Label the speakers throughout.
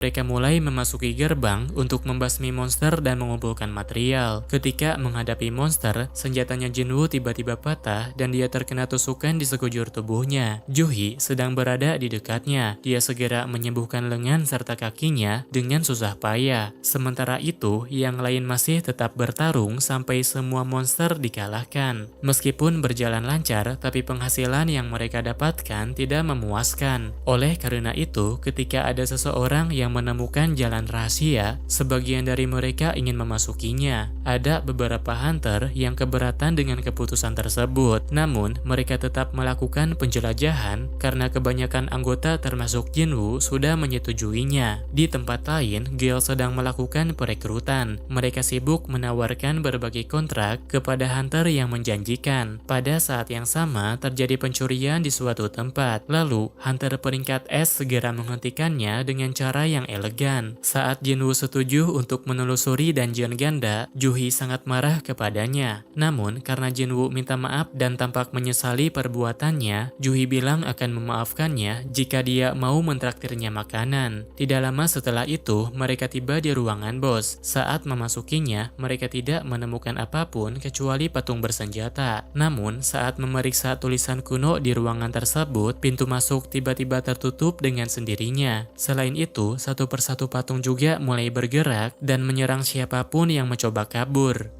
Speaker 1: Mereka mulai memasuki gerbang untuk membasmi monster dan mengumpulkan material. Ketika menghadapi monster, senjatanya Jinwoo tiba-tiba patah dan dia terkena tusukan di sekujur tubuhnya. Juhi sedang berada di dekatnya. Dia segera menyembuhkan lengan serta kakinya dengan susah payah. Sementara itu, yang lain masih tetap bertarung sampai semua monster dikalahkan. Meskipun berjalan lancar, tapi penghasilan yang mereka dapatkan tidak memuaskan. Oleh karena itu, ketika ada seseorang yang menemukan jalan rahasia, sebagian dari mereka ingin memasukinya. Ada beberapa hunter yang keberatan dengan keputusan tersebut, namun mereka tetap melakukan penjelajahan karena kebanyakan anggota termasuk Jinwoo sudah menyetujuinya. Di tempat lain, Gale sedang melakukan perekrutan. Mereka sibuk menawarkan berbagai kontrak kepada hunter yang menjanjikan. Pada saat yang sama, terjadi pencurian di suatu tempat. Lalu, hunter peringkat S segera menghentikannya dengan cara yang elegan. Saat Jinwoo setuju untuk menelusuri dungeon ganda, Juhi sangat marah kepadanya. Namun, karena Jinwoo minta maaf dan tampak menyesali perbuatannya, Juhi bilang akan memaafkannya jika dia mau mentraktirnya makanan. Tidak lama setelah itu, mereka tiba di ruangan bos. Saat memasukinya, mereka tidak menemukan apapun kecuali patung bersenjata. Namun, saat memeriksa tulisan kuno di ruangan tersebut, pintu masuk tiba-tiba tertutup dengan sendirinya. Selain itu, satu persatu patung juga mulai bergerak dan menyerang siapapun yang mencoba kabur.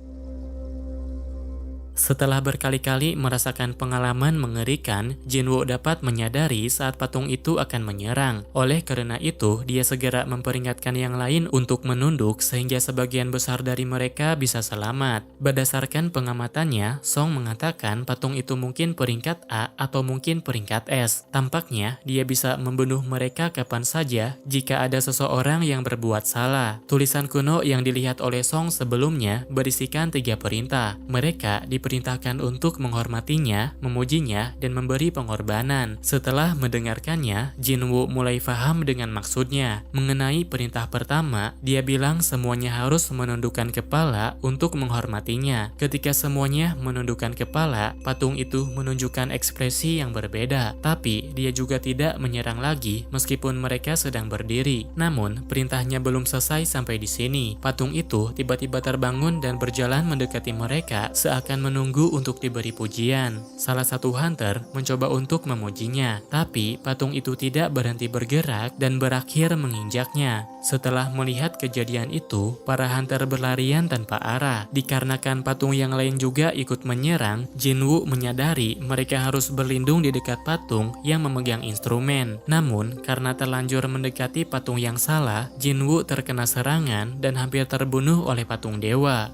Speaker 1: Setelah berkali-kali merasakan pengalaman mengerikan, Jinwoo dapat menyadari saat patung itu akan menyerang. Oleh karena itu, dia segera memperingatkan yang lain untuk menunduk sehingga sebagian besar dari mereka bisa selamat. Berdasarkan pengamatannya, Song mengatakan patung itu mungkin peringkat A atau mungkin peringkat S. Tampaknya, dia bisa membunuh mereka kapan saja jika ada seseorang yang berbuat salah. Tulisan kuno yang dilihat oleh Song sebelumnya berisikan 3 perintah. Mereka diperintahkan untuk menghormatinya, memujinya, dan memberi pengorbanan. Setelah mendengarkannya, Jinwoo mulai paham dengan maksudnya. Mengenai perintah pertama, dia bilang semuanya harus menundukkan kepala untuk menghormatinya. Ketika semuanya menundukkan kepala, patung itu menunjukkan ekspresi yang berbeda. Tapi, dia juga tidak menyerang lagi meskipun mereka sedang berdiri. Namun, perintahnya belum selesai sampai di sini. Patung itu tiba-tiba terbangun dan berjalan mendekati mereka seakan menunggu untuk diberi pujian. Salah satu hunter mencoba untuk memujinya, tapi patung itu tidak berhenti bergerak dan berakhir menginjaknya. Setelah melihat kejadian itu, para hunter berlarian tanpa arah. Dikarenakan patung yang lain juga ikut menyerang, Jinwoo menyadari mereka harus berlindung di dekat patung yang memegang instrumen. Namun, karena terlanjur mendekati patung yang salah, Jinwoo terkena serangan dan hampir terbunuh oleh patung dewa.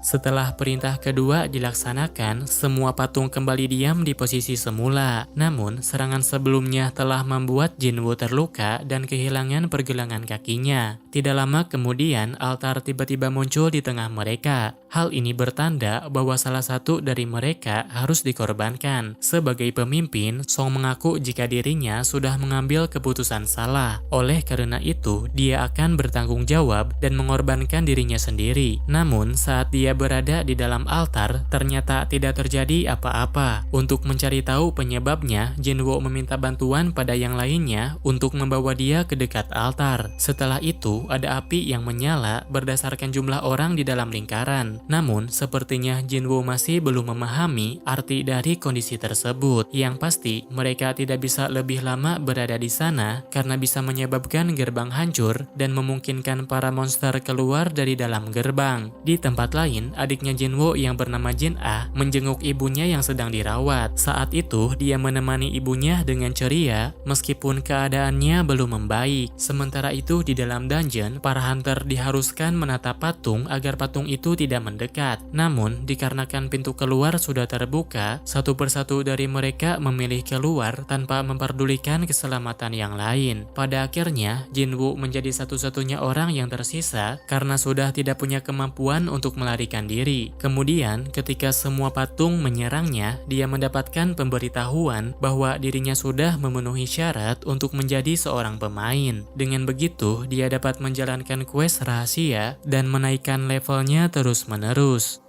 Speaker 1: Setelah perintah kedua dilaksanakan, semua patung kembali diam di posisi semula. Namun, serangan sebelumnya telah membuat Jinwoo terluka dan kehilangan pergelangan kakinya. Tidak lama kemudian, altar tiba-tiba muncul di tengah mereka. Hal ini bertanda bahwa salah satu dari mereka harus dikorbankan. Sebagai pemimpin, Song mengaku jika dirinya sudah mengambil keputusan salah. Oleh karena itu, dia akan bertanggung jawab dan mengorbankan dirinya sendiri. Namun, saat dia berada di dalam altar, ternyata tidak terjadi apa-apa. Untuk mencari tahu penyebabnya, Jinwoo meminta bantuan pada yang lainnya untuk membawa dia ke dekat altar. Setelah itu, ada api yang menyala berdasarkan jumlah orang di dalam lingkaran. Namun, sepertinya Jinwoo masih belum memahami arti dari kondisi tersebut. Yang pasti, mereka tidak bisa lebih lama berada di sana karena bisa menyebabkan gerbang hancur dan memungkinkan para monster keluar dari dalam gerbang. Di tempat lain, adiknya Jinwoo yang bernama Jin Ah menjenguk ibunya yang sedang dirawat. Saat itu, dia menemani ibunya dengan ceria meskipun keadaannya belum membaik. Sementara itu, di dalam dungeon, para hunter diharuskan menatap patung agar patung itu tidak mendekat. Namun, dikarenakan pintu keluar sudah terbuka, satu persatu dari mereka memilih keluar tanpa memperdulikan keselamatan yang lain. Pada akhirnya, Jinwoo menjadi satu-satunya orang yang tersisa karena sudah tidak punya kemampuan untuk melarikan diri. Kemudian, ketika semua patung menyerangnya, dia mendapatkan pemberitahuan bahwa dirinya sudah memenuhi syarat untuk menjadi seorang pemain. Dengan begitu, dia dapat menjalankan quest rahasia dan menaikkan levelnya terus-menerus.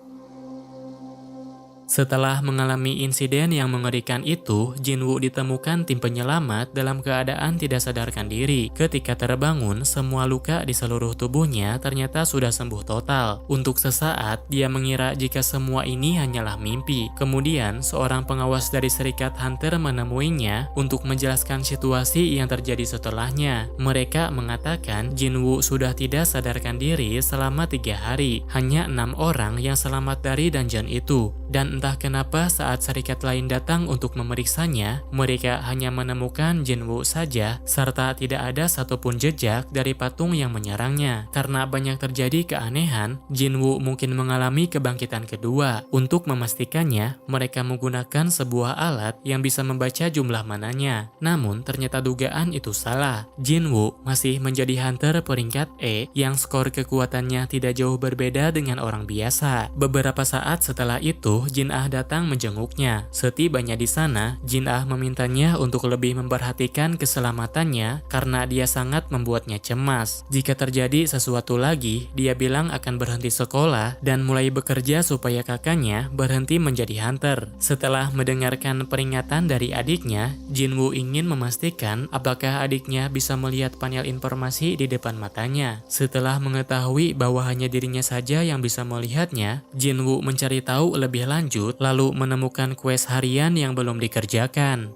Speaker 1: Setelah mengalami insiden yang mengerikan itu, Jinwoo ditemukan tim penyelamat dalam keadaan tidak sadarkan diri. Ketika terbangun, semua luka di seluruh tubuhnya ternyata sudah sembuh total. Untuk sesaat, dia mengira jika semua ini hanyalah mimpi. Kemudian, seorang pengawas dari Serikat Hunter menemuinya untuk menjelaskan situasi yang terjadi setelahnya. Mereka mengatakan Jinwoo sudah tidak sadarkan diri selama 3 hari. Hanya 6 orang yang selamat dari dungeon itu. Dan entah kenapa saat serikat lain datang untuk memeriksanya, mereka hanya menemukan Jinwoo saja, serta tidak ada satupun jejak dari patung yang menyerangnya. Karena banyak terjadi keanehan, Jinwoo mungkin mengalami kebangkitan kedua. Untuk memastikannya, mereka menggunakan sebuah alat yang bisa membaca jumlah mananya. Namun, ternyata dugaan itu salah. Jinwoo masih menjadi hunter peringkat E yang skor kekuatannya tidak jauh berbeda dengan orang biasa. Beberapa saat setelah itu, Jin Ah datang menjenguknya. Setibanya di sana, Jin Ah memintanya untuk lebih memperhatikan keselamatannya karena dia sangat membuatnya cemas. Jika terjadi sesuatu lagi, dia bilang akan berhenti sekolah dan mulai bekerja supaya kakaknya berhenti menjadi hunter. Setelah mendengarkan peringatan dari adiknya, Jinwoo ingin memastikan apakah adiknya bisa melihat panel informasi di depan matanya. Setelah mengetahui bahwa hanya dirinya saja yang bisa melihatnya, Jinwoo mencari tahu lebih lanjut lalu menemukan quest harian yang belum dikerjakan.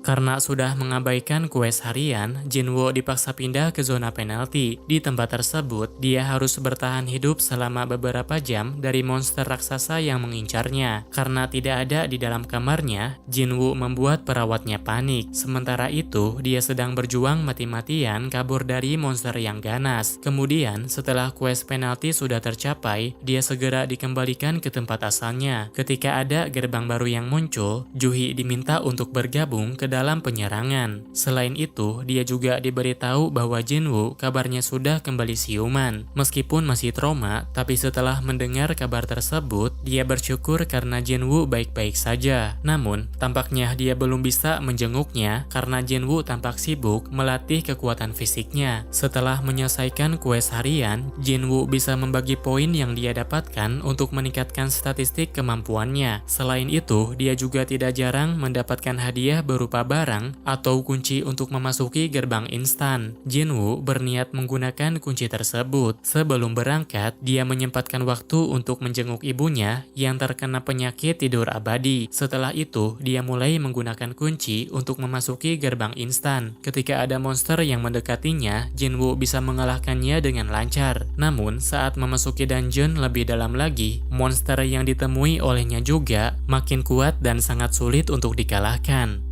Speaker 1: Karena sudah mengabaikan quest harian, Jinwoo dipaksa pindah ke zona penalti. Di tempat tersebut, dia harus bertahan hidup selama beberapa jam dari monster raksasa yang mengincarnya. Karena tidak ada di dalam kamarnya, Jinwoo membuat perawatnya panik. Sementara itu, dia sedang berjuang mati-matian kabur dari monster yang ganas. Kemudian, setelah quest penalti sudah tercapai, dia segera dikembalikan ke tempat asalnya. Ketika ada gerbang baru yang muncul, Juhi diminta untuk bergabung ke dalam penyerangan. Selain itu, dia juga diberitahu bahwa Jinwoo kabarnya sudah kembali siuman. Meskipun masih trauma, tapi setelah mendengar kabar tersebut, dia bersyukur karena Jinwoo baik-baik saja. Namun, tampaknya dia belum bisa menjenguknya karena Jinwoo tampak sibuk melatih kekuatan fisiknya. Setelah menyelesaikan quest harian, Jinwoo bisa membagi poin yang dia dapatkan untuk meningkatkan statistik kemampuannya. Selain itu, dia juga tidak jarang mendapatkan hadiah berupa barang atau kunci untuk memasuki gerbang instan. Jinwoo berniat menggunakan kunci tersebut. Sebelum berangkat, dia menyempatkan waktu untuk menjenguk ibunya yang terkena penyakit tidur abadi. Setelah itu, dia mulai menggunakan kunci untuk memasuki gerbang instan. Ketika ada monster yang mendekatinya, Jinwoo bisa mengalahkannya dengan lancar. Namun, saat memasuki dungeon lebih dalam lagi, monster yang ditemui olehnya juga makin kuat dan sangat sulit untuk dikalahkan.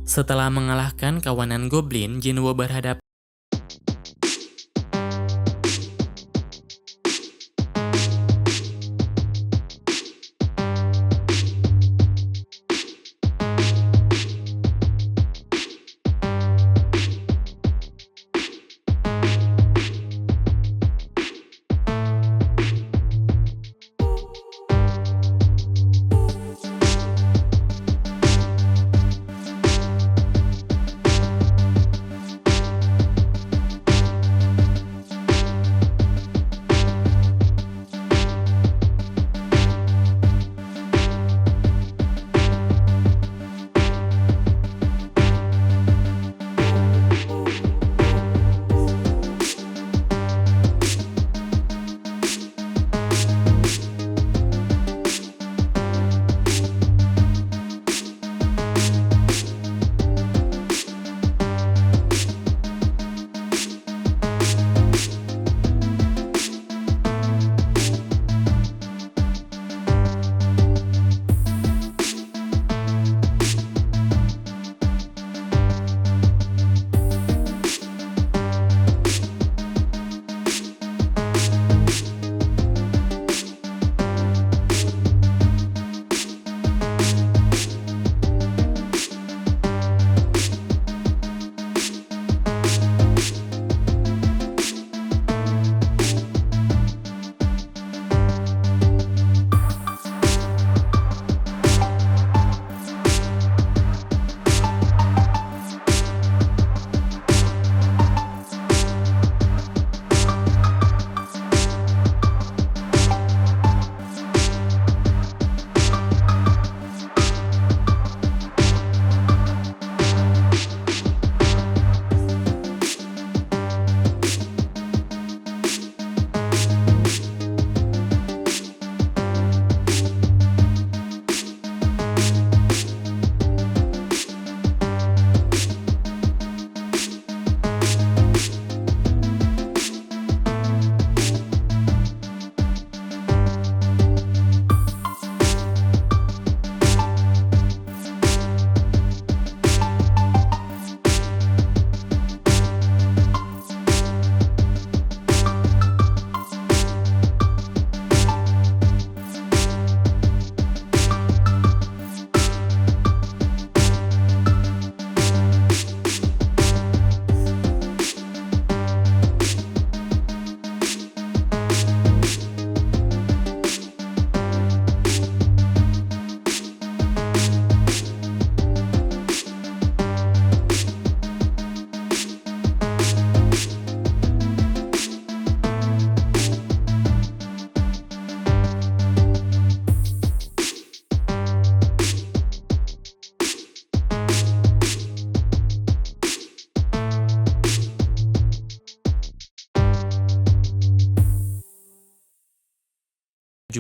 Speaker 1: Setelah mengalahkan kawanan goblin, Jinwoo berhadapan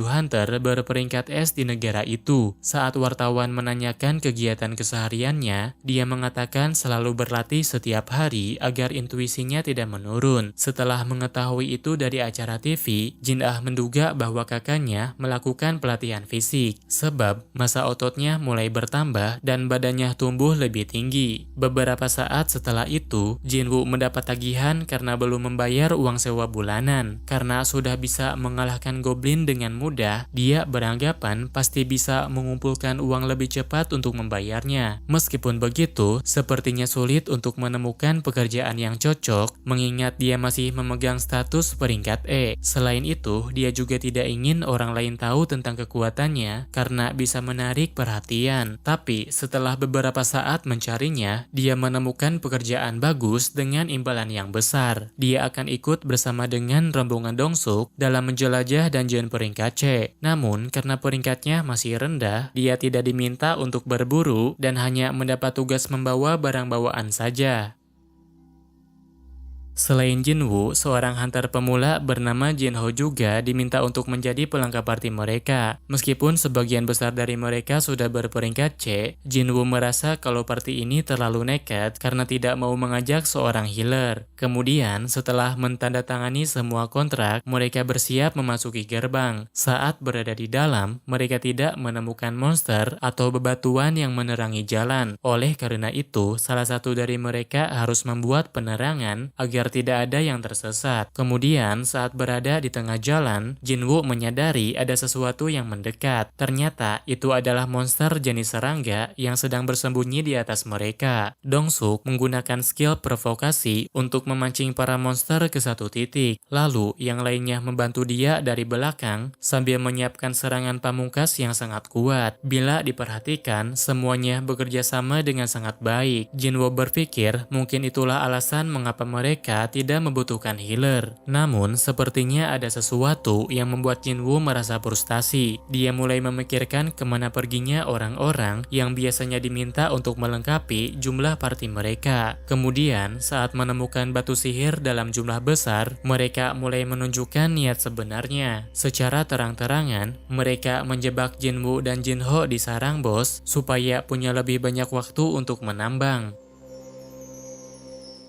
Speaker 1: hunter berperingkat S di negara itu. Saat wartawan menanyakan kegiatan kesehariannya, dia mengatakan selalu berlatih setiap hari agar intuisinya tidak menurun. Setelah mengetahui itu dari acara TV, Jin Ah menduga bahwa kakaknya melakukan pelatihan fisik, sebab massa ototnya mulai bertambah dan badannya tumbuh lebih tinggi. Beberapa saat setelah itu, Jin Woo mendapat tagihan karena belum membayar uang sewa bulanan. Karena sudah bisa mengalahkan goblin dengan mudah, dia beranggapan pasti bisa mengumpulkan uang lebih cepat untuk membayarnya. Meskipun begitu, sepertinya sulit untuk menemukan pekerjaan yang cocok, mengingat dia masih memegang status peringkat E. Selain itu, dia juga tidak ingin orang lain tahu tentang kekuatannya karena bisa menarik perhatian. Tapi setelah beberapa saat mencarinya, dia menemukan pekerjaan bagus dengan imbalan yang besar. Dia akan ikut bersama dengan rombongan Dongsuk dalam menjelajah dungeon peringkat C. Namun, karena peringkatnya masih rendah, dia tidak diminta untuk berburu dan hanya mendapat tugas membawa barang bawaan saja. Selain Jin Woo, seorang hunter pemula bernama Jin Ho juga diminta untuk menjadi pelengkap party mereka. Meskipun sebagian besar dari mereka sudah berperingkat C, Jin Woo merasa kalau party ini terlalu nekat karena tidak mau mengajak seorang healer. Kemudian, setelah mentandatangani semua kontrak, mereka bersiap memasuki gerbang. Saat berada di dalam, mereka tidak menemukan monster atau bebatuan yang menerangi jalan. Oleh karena itu, salah satu dari mereka harus membuat penerangan agar tidak ada yang tersesat. Kemudian, saat berada di tengah jalan, Jin Woo menyadari ada sesuatu yang mendekat. Ternyata, itu adalah monster jenis serangga yang sedang bersembunyi di atas mereka. Dongsuk menggunakan skill provokasi untuk memancing para monster ke satu titik. Lalu, yang lainnya membantu dia dari belakang sambil menyiapkan serangan pamungkas yang sangat kuat. Bila diperhatikan, semuanya bekerja sama dengan sangat baik. Jin Woo berpikir mungkin itulah alasan mengapa mereka tidak membutuhkan healer. Namun, sepertinya ada sesuatu yang membuat Jin Woo merasa frustasi. Dia mulai memikirkan kemana perginya orang-orang yang biasanya diminta untuk melengkapi jumlah party mereka. Kemudian, saat menemukan batu sihir dalam jumlah besar, mereka mulai menunjukkan niat sebenarnya. Secara terang-terangan, mereka menjebak Jin Woo dan Jin Ho di sarang bos supaya punya lebih banyak waktu untuk menambang.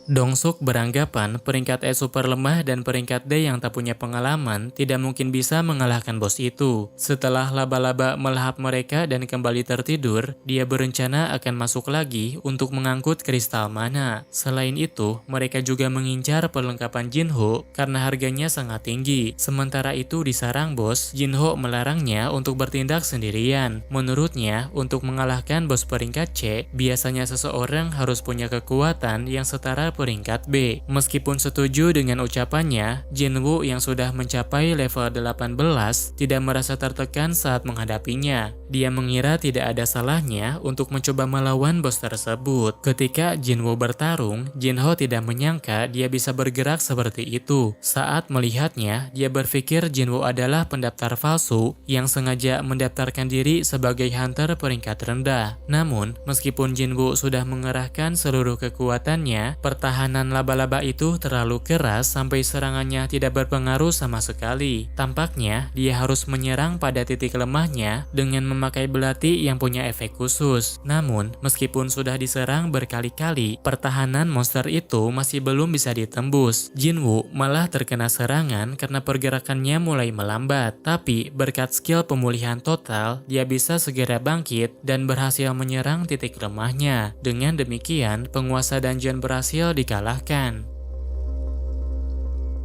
Speaker 1: Dongsuk beranggapan peringkat E super lemah dan peringkat D yang tak punya pengalaman tidak mungkin bisa mengalahkan bos itu. Setelah laba-laba melahap mereka dan kembali tertidur, dia berencana akan masuk lagi untuk mengangkut kristal mana. Selain itu, mereka juga mengincar perlengkapan Jin Ho karena harganya sangat tinggi. Sementara itu di sarang bos, Jin Ho melarangnya untuk bertindak sendirian. Menurutnya, untuk mengalahkan bos peringkat C, biasanya seseorang harus punya kekuatan yang setara peringkat B. Meskipun setuju dengan ucapannya, Jin Woo yang sudah mencapai level 18 tidak merasa tertekan saat menghadapinya. Dia mengira tidak ada salahnya untuk mencoba melawan bos tersebut. Ketika Jin Woo bertarung, Jin Ho tidak menyangka dia bisa bergerak seperti itu. Saat melihatnya, dia berpikir Jin Woo adalah pendaftar palsu yang sengaja mendaftarkan diri sebagai hunter peringkat rendah. Namun, meskipun Jin Woo sudah mengerahkan seluruh kekuatannya, pertahanan laba-laba itu terlalu keras sampai serangannya tidak berpengaruh sama sekali. Tampaknya dia harus menyerang pada titik lemahnya dengan memakai belati yang punya efek khusus. Namun, meskipun sudah diserang berkali-kali, pertahanan monster itu masih belum bisa ditembus. Jin Woo malah terkena serangan karena pergerakannya mulai melambat. Tapi berkat skill pemulihan total, dia bisa segera bangkit dan berhasil menyerang titik lemahnya. Dengan demikian, penguasa dungeon berhasil dikalahkan.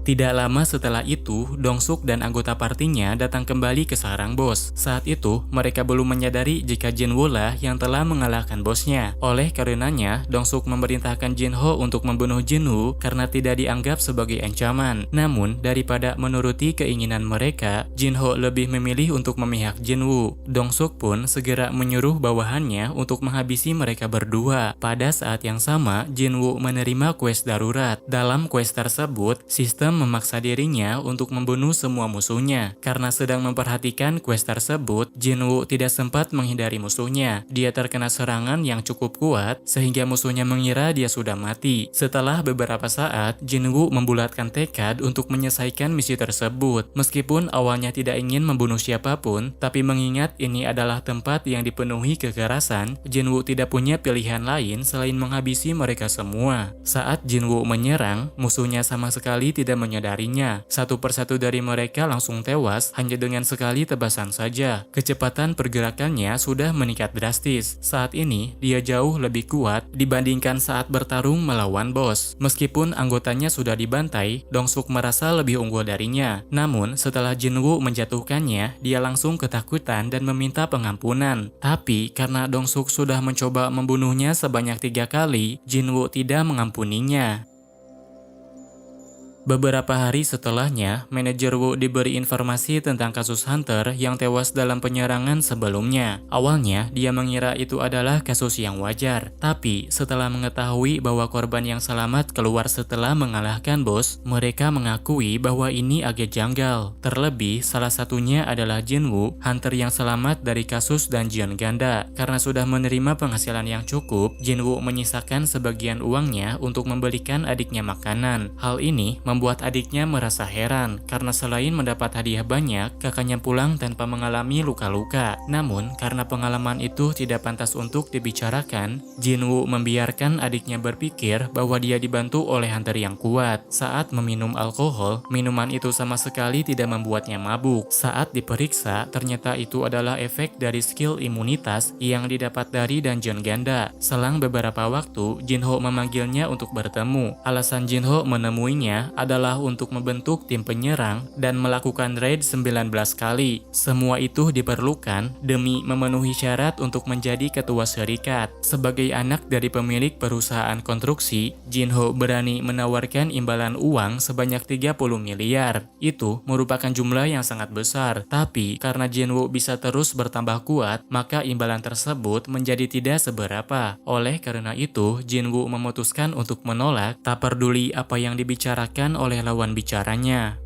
Speaker 1: Tidak lama setelah itu, Dongsuk dan anggota partinya datang kembali ke sarang bos. Saat itu, mereka belum menyadari jika Jin Woo lah yang telah mengalahkan bosnya. Oleh karenanya, Dongsuk memerintahkan Jin Ho untuk membunuh Jin Woo karena tidak dianggap sebagai ancaman. Namun, daripada menuruti keinginan mereka, Jin Ho lebih memilih untuk memihak Jin Woo. Dongsuk pun segera menyuruh bawahannya untuk menghabisi mereka berdua. Pada saat yang sama, Jin Woo menerima quest darurat. Dalam quest tersebut, sistem item memaksa dirinya untuk membunuh semua musuhnya. Karena sedang memperhatikan quest tersebut, Jinwoo tidak sempat menghindari musuhnya. Dia terkena serangan yang cukup kuat sehingga musuhnya mengira dia sudah mati. Setelah beberapa saat, Jinwoo membulatkan tekad untuk menyelesaikan misi tersebut. Meskipun awalnya tidak ingin membunuh siapapun, tapi mengingat ini adalah tempat yang dipenuhi kekerasan, Jinwoo tidak punya pilihan lain selain menghabisi mereka semua. Saat Jinwoo menyerang, musuhnya sama sekali tidak menyadarinya. Satu persatu dari mereka langsung tewas hanya dengan sekali tebasan saja. Kecepatan pergerakannya sudah meningkat drastis. Saat ini, dia jauh lebih kuat dibandingkan saat bertarung melawan bos. Meskipun anggotanya sudah dibantai, Dongsuk merasa lebih unggul darinya. Namun, setelah Jinwoo menjatuhkannya, dia langsung ketakutan dan meminta pengampunan. Tapi, karena Dongsuk sudah mencoba membunuhnya sebanyak 3 kali, Jinwoo tidak mengampuninya. Beberapa hari setelahnya, manajer Woo diberi informasi tentang kasus Hunter yang tewas dalam penyerangan sebelumnya. Awalnya, dia mengira itu adalah kasus yang wajar. Tapi, setelah mengetahui bahwa korban yang selamat keluar setelah mengalahkan bos, mereka mengakui bahwa ini agak janggal. Terlebih, salah satunya adalah Jinwoo, Hunter yang selamat dari kasus dungeon ganda. Karena sudah menerima penghasilan yang cukup, Jinwoo menyisakan sebagian uangnya untuk membelikan adiknya makanan. Hal ini membuat adiknya merasa heran karena selain mendapat hadiah banyak, kakaknya pulang tanpa mengalami luka-luka. Namun, karena pengalaman itu tidak pantas untuk dibicarakan, Jinwoo membiarkan adiknya berpikir bahwa dia dibantu oleh hunter yang kuat. Saat meminum alkohol, minuman itu sama sekali tidak membuatnya mabuk. Saat diperiksa, ternyata itu adalah efek dari skill imunitas yang didapat dari dungeon ganda. Selang beberapa waktu, Jinho memanggilnya untuk bertemu. Alasan Jinho menemuinya adalah untuk membentuk tim penyerang dan melakukan raid 19 kali. Semua itu diperlukan demi memenuhi syarat untuk menjadi ketua serikat. Sebagai anak dari pemilik perusahaan konstruksi, Jinho berani menawarkan imbalan uang sebanyak 30 miliar. Itu merupakan jumlah yang sangat besar, tapi karena Jinwoo bisa terus bertambah kuat, maka imbalan tersebut menjadi tidak seberapa. Oleh karena itu, Jinwoo memutuskan untuk menolak, tak peduli apa yang dibicarakan oleh lawan bicaranya.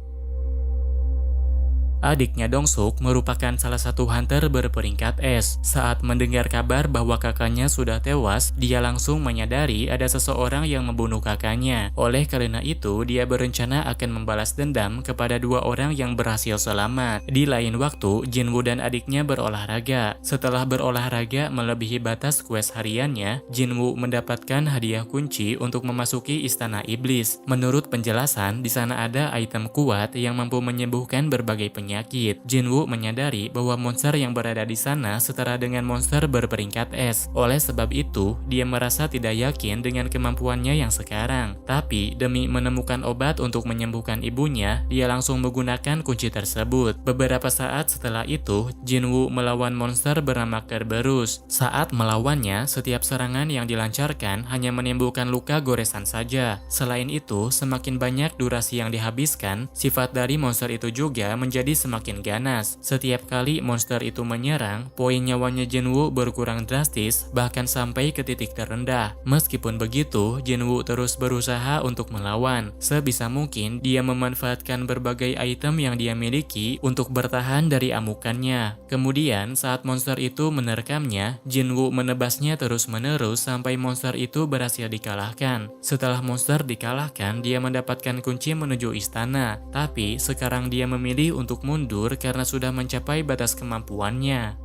Speaker 1: Adiknya Dongsuk merupakan salah satu hunter berperingkat S. Saat mendengar kabar bahwa kakaknya sudah tewas, dia langsung menyadari ada seseorang yang membunuh kakaknya. Oleh karena itu, dia berencana akan membalas dendam kepada 2 orang yang berhasil selamat. Di lain waktu, Jinwoo dan adiknya berolahraga. Setelah berolahraga melebihi batas quest hariannya, Jinwoo mendapatkan hadiah kunci untuk memasuki Istana Iblis. Menurut penjelasan, di sana ada item kuat yang mampu menyembuhkan berbagai penyakit. Jinwoo menyadari bahwa monster yang berada di sana setara dengan monster berperingkat S. Oleh sebab itu, dia merasa tidak yakin dengan kemampuannya yang sekarang. Tapi, demi menemukan obat untuk menyembuhkan ibunya, dia langsung menggunakan kunci tersebut. Beberapa saat setelah itu, Jinwoo melawan monster bernama Kerberus. Saat melawannya, setiap serangan yang dilancarkan hanya menimbulkan luka goresan saja. Selain itu, semakin banyak durasi yang dihabiskan, sifat dari monster itu juga menjadi semakin ganas. Setiap kali monster itu menyerang, poin nyawanya Jinwoo berkurang drastis, bahkan sampai ke titik terendah. Meskipun begitu, Jinwoo terus berusaha untuk melawan. Sebisa mungkin, dia memanfaatkan berbagai item yang dia miliki untuk bertahan dari amukannya. Kemudian, saat monster itu menerkamnya, Jinwoo menebasnya terus-menerus sampai monster itu berhasil dikalahkan. Setelah monster dikalahkan, dia mendapatkan kunci menuju istana. Tapi, sekarang dia memilih untuk mundur karena sudah mencapai batas kemampuannya.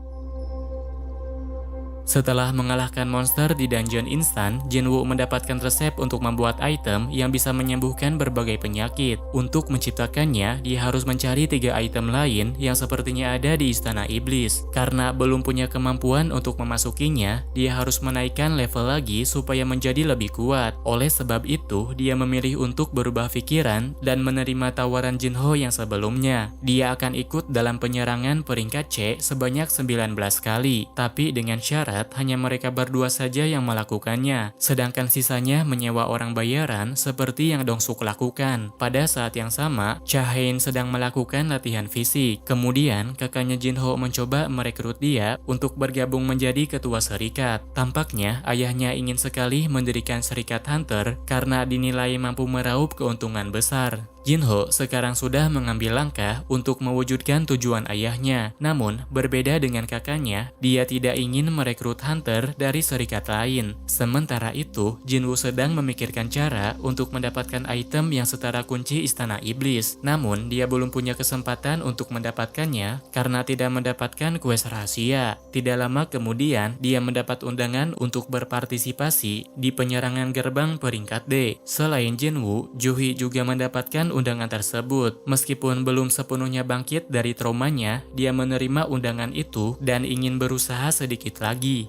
Speaker 1: Setelah mengalahkan monster di dungeon instan, Jinwoo mendapatkan resep untuk membuat item yang bisa menyembuhkan berbagai penyakit. Untuk menciptakannya, dia harus mencari 3 item lain yang sepertinya ada di Istana Iblis. Karena belum punya kemampuan untuk memasukinya, dia harus menaikkan level lagi supaya menjadi lebih kuat. Oleh sebab itu, dia memilih untuk berubah pikiran dan menerima tawaran Jinho yang sebelumnya. Dia akan ikut dalam penyerangan peringkat C sebanyak 19 kali, tapi dengan syarat hanya mereka berdua saja yang melakukannya, sedangkan sisanya menyewa orang bayaran seperti yang Dongsuk lakukan. Pada saat yang sama, Cha-hae sedang melakukan latihan fisik. Kemudian, kakaknya Jinho mencoba merekrut dia untuk bergabung menjadi ketua serikat. Tampaknya, ayahnya ingin sekali mendirikan serikat hunter karena dinilai mampu meraup keuntungan besar. Jinho sekarang sudah mengambil langkah untuk mewujudkan tujuan ayahnya. Namun, berbeda dengan kakaknya, dia tidak ingin merekrut hunter dari serikat lain. Sementara itu, Jinwoo sedang memikirkan cara untuk mendapatkan item yang setara kunci Istana Iblis. Namun, dia belum punya kesempatan untuk mendapatkannya karena tidak mendapatkan quest rahasia. Tidak lama kemudian, dia mendapat undangan untuk berpartisipasi di penyerangan gerbang peringkat D. Selain Jinwoo, Juhi juga mendapatkan undangan tersebut. Meskipun belum sepenuhnya bangkit dari traumanya, dia menerima undangan itu dan ingin berusaha sedikit lagi.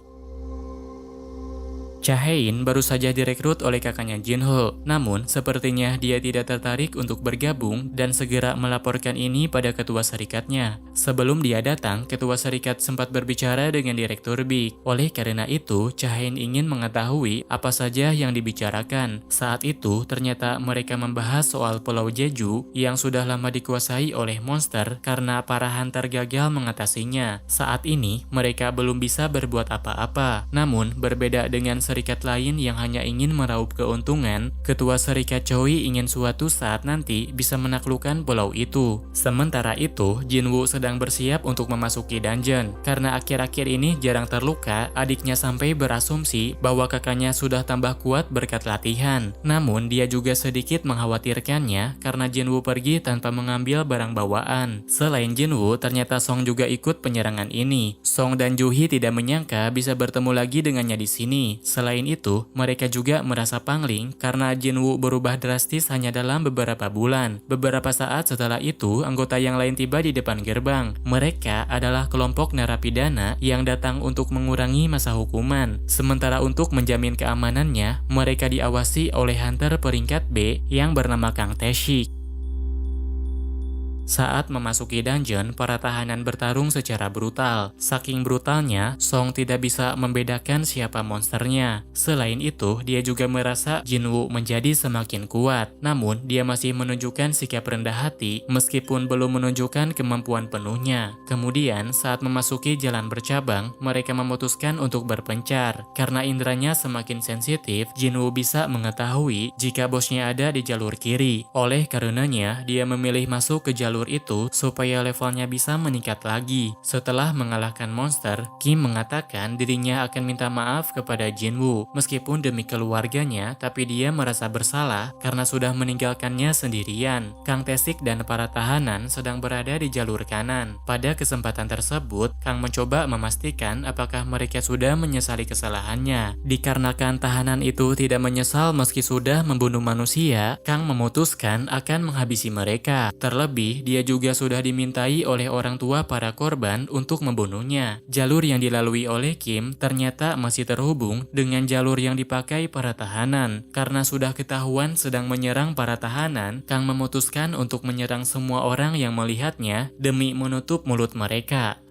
Speaker 1: Cha-hae-in baru saja direkrut oleh kakaknya Jinho, namun sepertinya dia tidak tertarik untuk bergabung dan segera melaporkan ini pada ketua serikatnya. Sebelum dia datang, ketua serikat sempat berbicara dengan direktur Big. Oleh karena itu, Cha-hae-in ingin mengetahui apa saja yang dibicarakan. Saat itu, ternyata mereka membahas soal Pulau Jeju yang sudah lama dikuasai oleh monster karena para hunter gagal mengatasinya. Saat ini, mereka belum bisa berbuat apa-apa. Namun, berbeda dengan serikat lain yang hanya ingin meraup keuntungan, ketua serikat Choi ingin suatu saat nanti bisa menaklukkan pulau itu. Sementara itu, Jinwoo sedang bersiap untuk memasuki dungeon. Karena akhir-akhir ini jarang terluka, adiknya sampai berasumsi bahwa kakaknya sudah tambah kuat berkat latihan. Namun, dia juga sedikit mengkhawatirkannya karena Jinwoo pergi tanpa mengambil barang bawaan. Selain Jinwoo, ternyata Song juga ikut penyerangan ini. Song dan Juhi tidak menyangka bisa bertemu lagi dengannya di sini. Selain itu, mereka juga merasa pangling karena Jinwoo berubah drastis hanya dalam beberapa bulan. Beberapa saat setelah itu, anggota yang lain tiba di depan gerbang. Mereka adalah kelompok narapidana yang datang untuk mengurangi masa hukuman. Sementara untuk menjamin keamanannya, mereka diawasi oleh hunter peringkat B yang bernama Kang Tae-sik. Saat memasuki dungeon, para tahanan bertarung secara brutal. Saking brutalnya, Song tidak bisa membedakan siapa monsternya. Selain itu, dia juga merasa Jinwoo menjadi semakin kuat. Namun, dia masih menunjukkan sikap rendah hati meskipun belum menunjukkan kemampuan penuhnya. Kemudian, saat memasuki jalan bercabang, mereka memutuskan untuk berpencar. Karena inderanya semakin sensitif, Jinwoo bisa mengetahui jika bosnya ada di jalur kiri. Oleh karenanya, dia memilih masuk ke jalur itu supaya levelnya bisa meningkat lagi. Setelah mengalahkan monster, Kim mengatakan dirinya akan minta maaf kepada Jinwoo. Meskipun demi keluarganya, tapi dia merasa bersalah karena sudah meninggalkannya sendirian. Kang Tae-sik dan para tahanan sedang berada di jalur kanan. Pada kesempatan tersebut, Kang mencoba memastikan apakah mereka sudah menyesali kesalahannya. Dikarenakan tahanan itu tidak menyesal meski sudah membunuh manusia, Kang memutuskan akan menghabisi mereka. Terlebih, dia juga sudah dimintai oleh orang tua para korban untuk membunuhnya. Jalur yang dilalui oleh Kim ternyata masih terhubung dengan jalur yang dipakai para tahanan. Karena sudah ketahuan sedang menyerang para tahanan, Kang memutuskan untuk menyerang semua orang yang melihatnya demi menutup mulut mereka.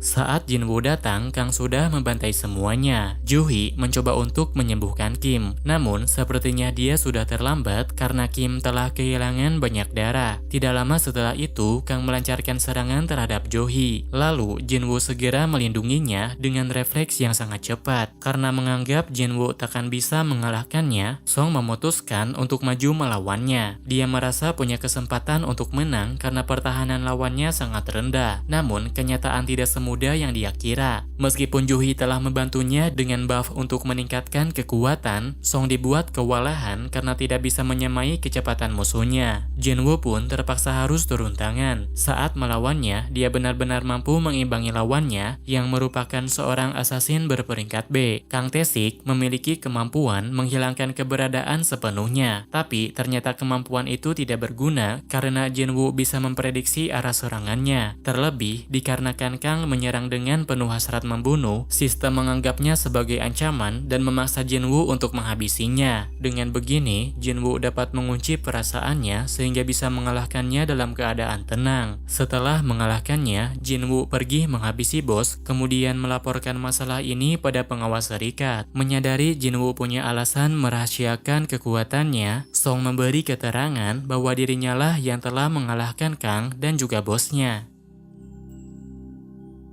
Speaker 1: Saat Jinwoo datang, Kang sudah membantai semuanya. Juhi mencoba untuk menyembuhkan Kim, namun sepertinya dia sudah terlambat karena Kim telah kehilangan banyak darah. Tidak lama setelah itu, Kang melancarkan serangan terhadap Juhi. Lalu, Jinwoo segera melindunginya dengan refleks yang sangat cepat. Karena menganggap Jinwoo takkan bisa mengalahkannya, Song memutuskan untuk maju melawannya. Dia merasa punya kesempatan untuk menang karena pertahanan lawannya sangat rendah. Namun, kenyataan tidak semudah yang dia kira. Meskipun Juhi telah membantunya dengan buff untuk meningkatkan kekuatan, Song dibuat kewalahan karena tidak bisa menyamai kecepatan musuhnya. Jinwoo pun terpaksa harus turun tangan. Saat melawannya, dia benar-benar mampu mengimbangi lawannya yang merupakan seorang assassin berperingkat B. Kang Tae-sik memiliki kemampuan menghilangkan keberadaan sepenuhnya, tapi ternyata kemampuan itu tidak berguna karena Jinwoo bisa memprediksi arah serangannya. Terlebih, dikarenakan Kang menyerang dengan penuh hasrat membunuh, sistem menganggapnya sebagai ancaman dan memaksa Jinwoo untuk menghabisinya. Dengan begini, Jinwoo dapat mengunci perasaannya sehingga bisa mengalahkannya dalam keadaan tenang. Setelah mengalahkannya, Jinwoo pergi menghabisi bos, kemudian melaporkan masalah ini pada pengawas serikat. Menyadari Jinwoo punya alasan merahasiakan kekuatannya, Song memberi keterangan bahwa dirinya lah yang telah mengalahkan Kang dan juga bosnya.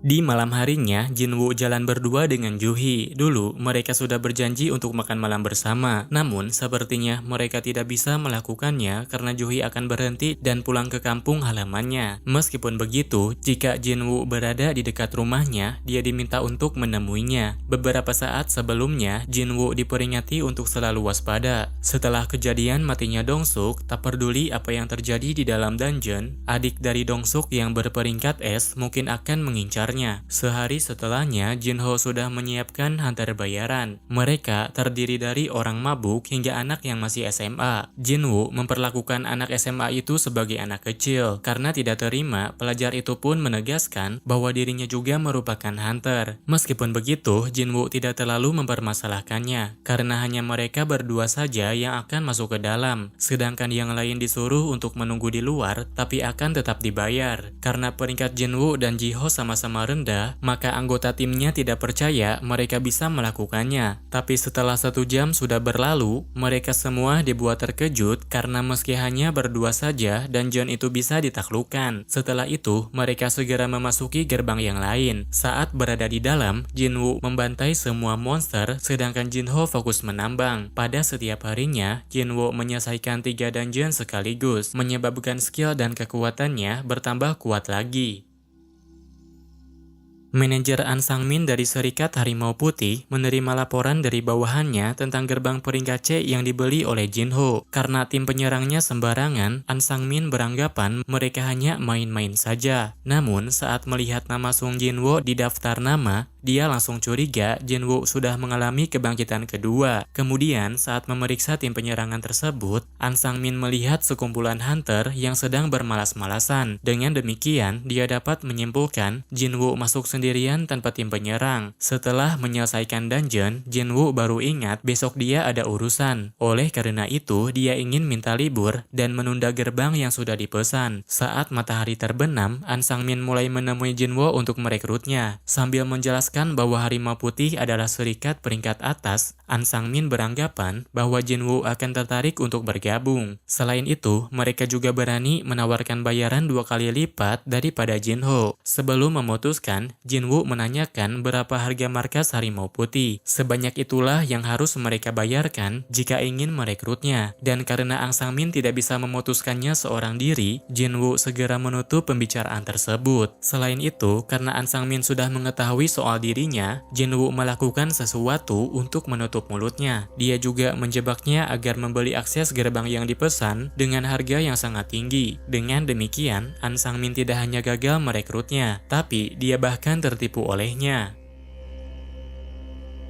Speaker 1: Di malam harinya, Jinwoo jalan berdua dengan Juhee. Dulu, mereka sudah berjanji untuk makan malam bersama. Namun, sepertinya mereka tidak bisa melakukannya karena Juhee akan berhenti dan pulang ke kampung halamannya. Meskipun begitu, jika Jinwoo berada di dekat rumahnya, dia diminta untuk menemuinya. Beberapa saat sebelumnya, Jinwoo diperingati untuk selalu waspada. Setelah kejadian matinya Dongsuk, tak peduli apa yang terjadi di dalam dungeon, adik dari Dongsuk yang berperingkat S mungkin akan mengincar. Sehari setelahnya, Jinho sudah menyiapkan hantar bayaran. Mereka terdiri dari orang mabuk hingga anak yang masih SMA. Jinwoo memperlakukan anak SMA itu sebagai anak kecil. Karena tidak terima, pelajar itu pun menegaskan bahwa dirinya juga merupakan hunter. Meskipun begitu, Jinwoo tidak terlalu mempermasalahkannya, karena hanya mereka berdua saja yang akan masuk ke dalam. Sedangkan yang lain disuruh untuk menunggu di luar, tapi akan tetap dibayar. Karena peringkat Jinwoo dan Jiho sama-sama rendah, maka anggota timnya tidak percaya mereka bisa melakukannya. Tapi setelah 1 jam sudah berlalu, mereka semua dibuat terkejut karena meski hanya berdua saja, dungeon itu bisa ditaklukkan. Setelah itu, mereka segera memasuki gerbang yang lain. Saat berada di dalam, Jinwoo membantai semua monster, sedangkan Jinho fokus menambang. Pada setiap harinya, Jinwoo menyelesaikan 3 dungeon sekaligus, menyebabkan skill dan kekuatannya bertambah kuat lagi. Manajer An Sang-min dari Serikat Harimau Putih menerima laporan dari bawahannya tentang gerbang peringkat C yang dibeli oleh Jinho. Karena tim penyerangnya sembarangan, An Sang-min beranggapan mereka hanya main-main saja. Namun, saat melihat nama Sung Jinwoo di daftar nama, dia langsung curiga Jinwoo sudah mengalami kebangkitan kedua. Kemudian, saat memeriksa tim penyerangan tersebut, An Sang-min melihat sekumpulan hunter yang sedang bermalas-malasan. Dengan demikian, dia dapat menyimpulkan Jinwoo masuk sendirian tanpa tim penyerang. Setelah menyelesaikan dungeon, Jinwoo baru ingat besok dia ada urusan. Oleh karena itu, dia ingin minta libur dan menunda gerbang yang sudah dipesan. Saat matahari terbenam, An Sang-min mulai menemui Jinwoo untuk merekrutnya. Sambil menjelaskan bahwa Harimau Putih adalah serikat peringkat atas, An Sang-min beranggapan bahwa Jinwoo akan tertarik untuk bergabung. Selain itu, mereka juga berani menawarkan bayaran 2 kali lipat daripada Jinho. Sebelum memutuskan, Jinwoo menanyakan berapa harga markas Harimau Putih. Sebanyak itulah yang harus mereka bayarkan jika ingin merekrutnya. Dan karena An Sang-min tidak bisa memutuskannya seorang diri, Jinwoo segera menutup pembicaraan tersebut. Selain itu, karena An Sang-min sudah mengetahui soal dirinya, Jinwoo melakukan sesuatu untuk menutup mulutnya. Dia juga menjebaknya agar membeli akses gerbang yang dipesan dengan harga yang sangat tinggi. Dengan demikian, An Sang-min tidak hanya gagal merekrutnya, tapi dia bahkan tertipu olehnya.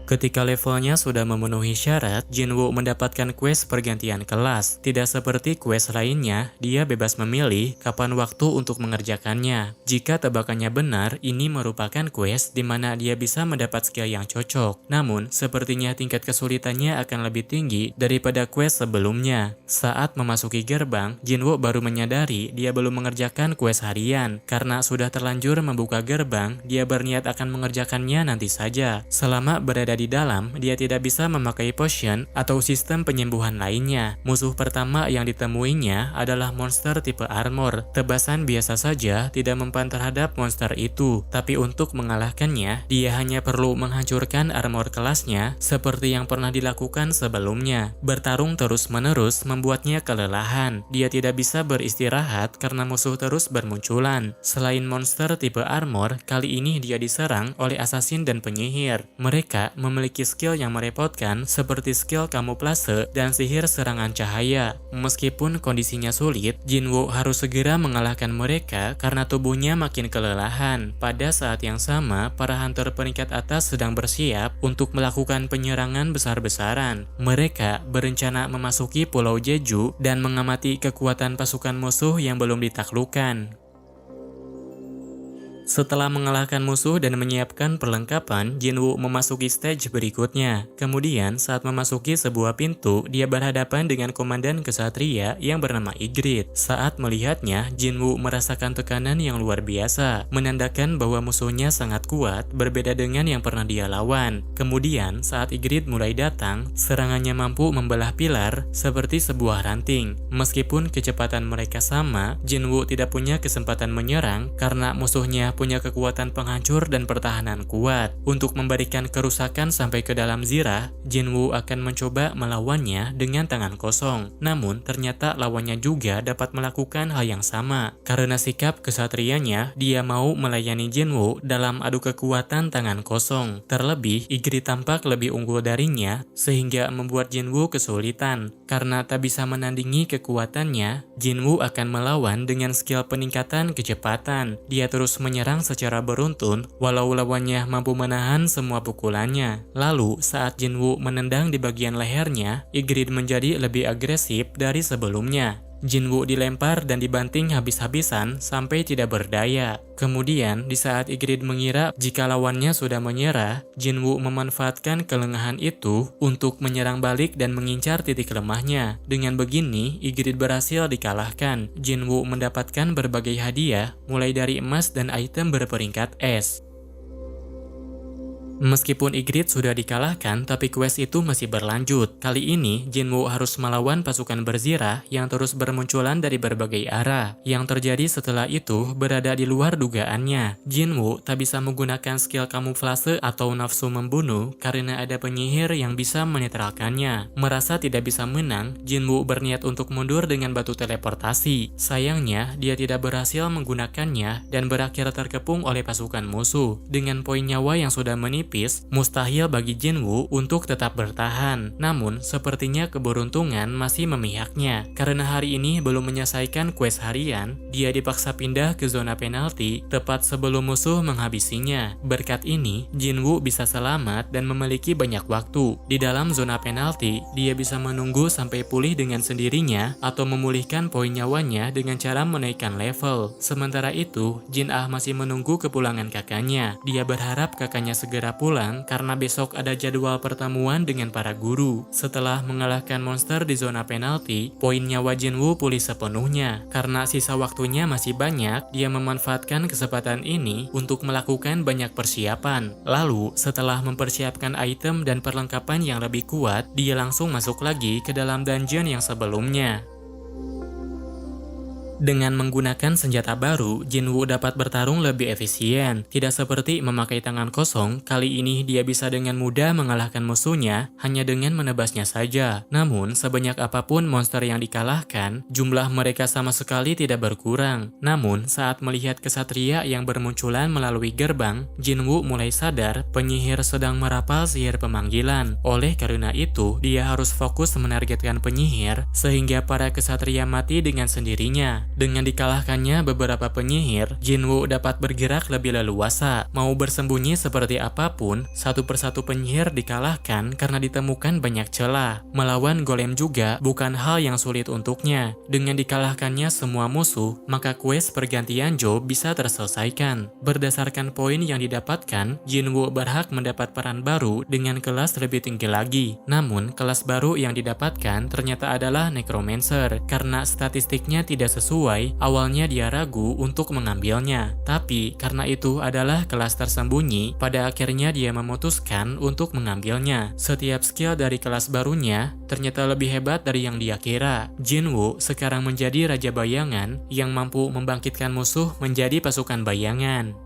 Speaker 1: Ketika levelnya sudah memenuhi syarat, Jinwoo mendapatkan quest pergantian kelas. Tidak seperti quest lainnya, dia bebas memilih kapan waktu untuk mengerjakannya. Jika tebakannya benar, ini merupakan quest di mana dia bisa mendapat skill yang cocok. Namun, sepertinya tingkat kesulitannya akan lebih tinggi daripada quest sebelumnya. Saat memasuki gerbang, Jinwoo baru menyadari dia belum mengerjakan quest harian. Karena sudah terlanjur membuka gerbang, dia berniat akan mengerjakannya nanti saja. Selama berada di dalam, dia tidak bisa memakai potion atau sistem penyembuhan lainnya. Musuh pertama yang ditemuinya adalah monster tipe armor. Tebasan biasa saja tidak mempan terhadap monster itu, tapi untuk mengalahkannya, dia hanya perlu menghancurkan armor kelasnya seperti yang pernah dilakukan sebelumnya. Bertarung terus-menerus membuatnya kelelahan. Dia tidak bisa beristirahat karena musuh terus bermunculan. Selain monster tipe armor, kali ini dia diserang oleh assassin dan penyihir. Mereka memiliki skill yang merepotkan seperti skill kamuflase dan sihir serangan cahaya. Meskipun kondisinya sulit, Jinwoo harus segera mengalahkan mereka karena tubuhnya makin kelelahan. Pada saat yang sama, para hunter peringkat atas sedang bersiap untuk melakukan penyerangan besar-besaran. Mereka berencana memasuki Pulau Jeju dan mengamati kekuatan pasukan musuh yang belum ditaklukkan. Setelah mengalahkan musuh dan menyiapkan perlengkapan, Jinwoo memasuki stage berikutnya. Kemudian, saat memasuki sebuah pintu, dia berhadapan dengan komandan kesatria yang bernama Ygritte. Saat melihatnya, Jinwoo merasakan tekanan yang luar biasa, menandakan bahwa musuhnya sangat kuat, berbeda dengan yang pernah dia lawan. Kemudian, saat Ygritte mulai datang, serangannya mampu membelah pilar seperti sebuah ranting. Meskipun kecepatan mereka sama, Jinwoo tidak punya kesempatan menyerang karena musuhnya dia punya kekuatan penghancur dan pertahanan kuat. Untuk memberikan kerusakan sampai ke dalam Zirah, Jinwoo akan mencoba melawannya dengan tangan kosong. Namun ternyata lawannya juga dapat melakukan hal yang sama. Karena sikap kesatrianya, dia mau melayani Jinwoo dalam adu kekuatan tangan kosong. Terlebih, Ygritte tampak lebih unggul darinya sehingga membuat Jinwoo kesulitan. Karena tak bisa menandingi kekuatannya, Jinwoo akan melawan dengan skill peningkatan kecepatan. Dia terus menyerang secara beruntun walau lawannya mampu menahan semua pukulannya. Lalu saat Jinwoo menendang di bagian lehernya, Ygritte menjadi lebih agresif dari sebelumnya. Jinwoo dilempar dan dibanting habis-habisan sampai tidak berdaya. Kemudian, di saat Ygritte mengira jika lawannya sudah menyerah, Jinwoo memanfaatkan kelengahan itu untuk menyerang balik dan mengincar titik lemahnya. Dengan begini, Ygritte berhasil dikalahkan. Jinwoo mendapatkan berbagai hadiah, mulai dari emas dan item berperingkat S. Meskipun Ygritte sudah dikalahkan, tapi quest itu masih berlanjut. Kali ini, Jinwoo harus melawan pasukan berzirah yang terus bermunculan dari berbagai arah. Yang terjadi setelah itu berada di luar dugaannya. Jinwoo tak bisa menggunakan skill kamuflase atau nafsu membunuh karena ada penyihir yang bisa menetralkannya. Merasa tidak bisa menang, Jinwoo berniat untuk mundur dengan batu teleportasi. Sayangnya, dia tidak berhasil menggunakannya dan berakhir terkepung oleh pasukan musuh. Dengan poin nyawa yang sudah menipis, mustahil bagi Jinwoo untuk tetap bertahan. Namun, sepertinya keberuntungan masih memihaknya. Karena hari ini belum menyelesaikan quest harian, dia dipaksa pindah ke zona penalti tepat sebelum musuh menghabisinya. Berkat ini, Jinwoo bisa selamat dan memiliki banyak waktu. Di dalam zona penalti, dia bisa menunggu sampai pulih dengan sendirinya atau memulihkan poin nyawanya dengan cara menaikkan level. Sementara itu, Jin Ah masih menunggu kepulangan kakaknya. Dia berharap kakaknya segera pulang karena besok ada jadwal pertemuan dengan para guru. Setelah mengalahkan monster di zona penalti, poin nyawa Jinwoo pulih sepenuhnya. Karena sisa waktunya masih banyak, dia memanfaatkan kesempatan ini untuk melakukan banyak persiapan. Lalu, setelah mempersiapkan item dan perlengkapan yang lebih kuat, dia langsung masuk lagi ke dalam dungeon yang sebelumnya. Dengan menggunakan senjata baru, Jinwoo dapat bertarung lebih efisien. Tidak seperti memakai tangan kosong, kali ini dia bisa dengan mudah mengalahkan musuhnya hanya dengan menebasnya saja. Namun, sebanyak apapun monster yang dikalahkan, jumlah mereka sama sekali tidak berkurang. Namun, saat melihat kesatria yang bermunculan melalui gerbang, Jinwoo mulai sadar penyihir sedang merapal sihir pemanggilan. Oleh karena itu, dia harus fokus menargetkan penyihir sehingga para kesatria mati dengan sendirinya. Dengan dikalahkannya beberapa penyihir, Jinwoo dapat bergerak lebih leluasa. Mau bersembunyi seperti apapun, satu persatu penyihir dikalahkan karena ditemukan banyak celah. Melawan golem juga bukan hal yang sulit untuknya. Dengan dikalahkannya semua musuh, maka quest pergantian job bisa terselesaikan. Berdasarkan poin yang didapatkan, Jinwoo berhak mendapat peran baru dengan kelas lebih tinggi lagi. Namun, kelas baru yang didapatkan ternyata adalah Necromancer. Karena statistiknya tidak sesuai, awalnya dia ragu untuk mengambilnya. Tapi karena itu adalah kelas tersembunyi, pada akhirnya dia memutuskan untuk mengambilnya. Setiap skill dari kelas barunya ternyata lebih hebat dari yang dia kira. Jinwoo sekarang menjadi Raja Bayangan yang mampu membangkitkan musuh menjadi pasukan bayangan.